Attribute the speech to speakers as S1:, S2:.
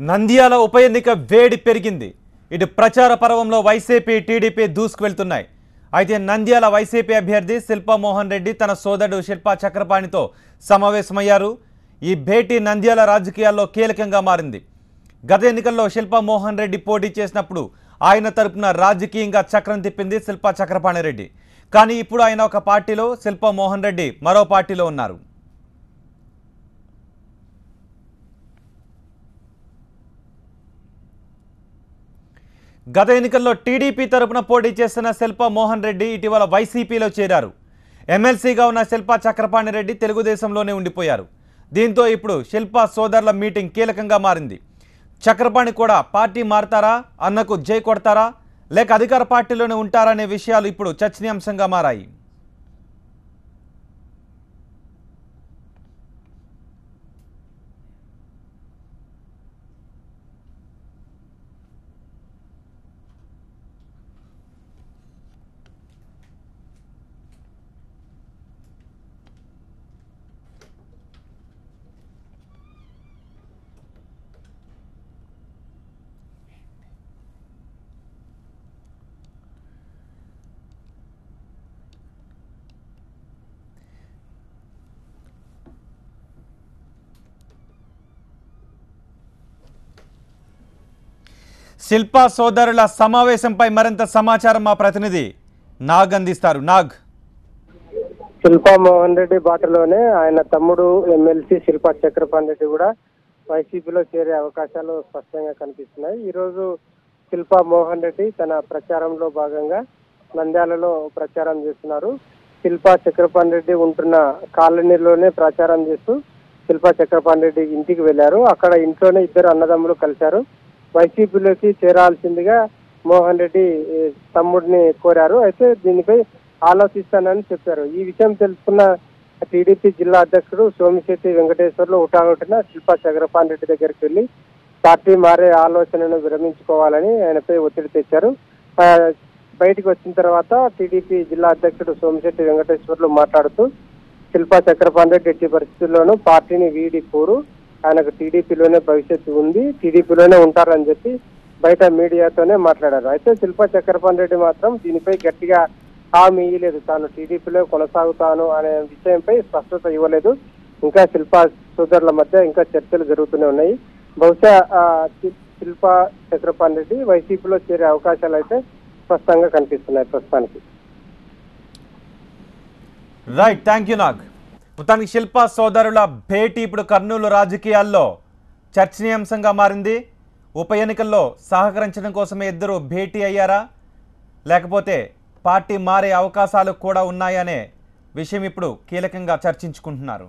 S1: నంద్యాల ఉప ఎన్నిక వేడి పెరిగింది. ఇటు ప్రచార పర్వంలో వైసీపీ టీడీపీ దూసుకువెళ్తున్నాయి. అయితే నంద్యాల వైసీపీ అభ్యర్థి శిల్పా మోహన్ రెడ్డి తన సోదరుడు శిల్పా చక్రపాణితో సమావేశమయ్యారు. ఈ భేటీ నంద్యాల రాజకీయాల్లో కీలకంగా మారింది. గత ఎన్నికల్లో శిల్పా మోహన్ రెడ్డి పోటీ చేసినప్పుడు ఆయన తరపున రాజకీయంగా చక్రం తిప్పింది శిల్పా చక్రపాణి రెడ్డి. కానీ ఇప్పుడు ఆయన ఒక పార్టీలో, శిల్పా మోహన్ రెడ్డి మరో పార్టీలో ఉన్నారు. గత ఎన్నికల్లో టీడీపీ తరపున పోటీ చేస్తున్న శిల్పా మోహన్ రెడ్డి ఇటీవల వైసీపీలో చేరారు. ఎమ్మెల్సీగా ఉన్న శిల్పా చక్రపాణి రెడ్డి తెలుగుదేశంలోనే ఉండిపోయారు. దీంతో ఇప్పుడు శిల్పా సోదరుల మీటింగ్ కీలకంగా మారింది. చక్రపాణి కూడా పార్టీ మారతారా, అన్నకు జై కొడతారా, లేక అధికార పార్టీలోనే ఉంటారనే విషయాలు ఇప్పుడు చర్చనీయాంశంగా మారాయి. శిల్పా సోదరుల సమావేశంపై మరింత సమాచారం మా ప్రతినిధి నాగ్ అందిస్తారు. నాగ్,
S2: శిల్పా మోహన్ రెడ్డి బాటలోనే ఆయన తమ్ముడు ఎమ్మెల్సీ శిల్పా చక్రపాణి రెడ్డి కూడా వైసీపీలో చేరే అవకాశాలు స్పష్టంగా కనిపిస్తున్నాయి. ఈ రోజు శిల్పా మోహన్ రెడ్డి తన ప్రచారంలో భాగంగా నంద్యాలలో ప్రచారం చేస్తున్నారు. శిల్పా చక్రపాణి రెడ్డి ఉంటున్న కాలనీలోనే ప్రచారం చేస్తూ శిల్పా చక్రపాణి రెడ్డి ఇంటికి వెళ్లారు. అక్కడ ఇంట్లోనే ఇద్దరు అన్నదమ్ములు కలిశారు. వైసీపీలోకి చేరాల్సిందిగా మోహన్ రెడ్డి తమ్ముడిని కోరారు. అయితే దీనిపై ఆలోచిస్తానని చెప్పారు. ఈ విషయం తెలుసుకున్న టీడీపీ జిల్లా అధ్యక్షుడు సోమిశెట్టి వెంకటేశ్వర్లు హుటాహుటిన శిల్పా చక్రపాణి రెడ్డి దగ్గరికి వెళ్లి పార్టీ మారే ఆలోచనను విరమించుకోవాలని ఆయనపై ఒత్తిడి తెచ్చారు. బయటికి వచ్చిన తర్వాత టీడీపీ జిల్లా అధ్యక్షుడు సోమిశెట్టి వెంకటేశ్వర్లు మాట్లాడుతూ శిల్పా చక్రపాణి రెడ్డి ఎట్టి పరిస్థితుల్లోనూ పార్టీని వీడి పోరు, ఆయనకు టీడీపీలోనే భవిష్యత్తు ఉంది, టీడీపీలోనే ఉంటారని చెప్పి బయట మీడియాతోనే మాట్లాడారు. అయితే శిల్పా చక్రపాణి రెడ్డి మాత్రం దీనిపై గట్టిగా హామీ ఇవ్వలేదు. తాను టీడీపీలో కొనసాగుతాను అనే విషయంపై స్పష్టత ఇవ్వలేదు. ఇంకా శిల్పా సోదరుల మధ్య ఇంకా చర్చలు జరుగుతూనే ఉన్నాయి. బహుశా శిల్పా చక్రపాణి రెడ్డి వైసీపీలో చేరే అవకాశాలు అయితే స్పష్టంగా కనిపిస్తున్నాయి ప్రస్తుతానికి.
S1: Right, thank you Nag. మొత్తానికి శిల్పా సోదరుల భేటీ ఇప్పుడు కర్నూలు రాజకీయాల్లో చర్చనీయాంశంగా మారింది. ఉప ఎన్నికల్లో సహకరించడం కోసమే ఇద్దరు భేటీ అయ్యారా, లేకపోతే పార్టీ మారే అవకాశాలు కూడా ఉన్నాయనే విషయం ఇప్పుడు కీలకంగా చర్చించుకుంటున్నారు.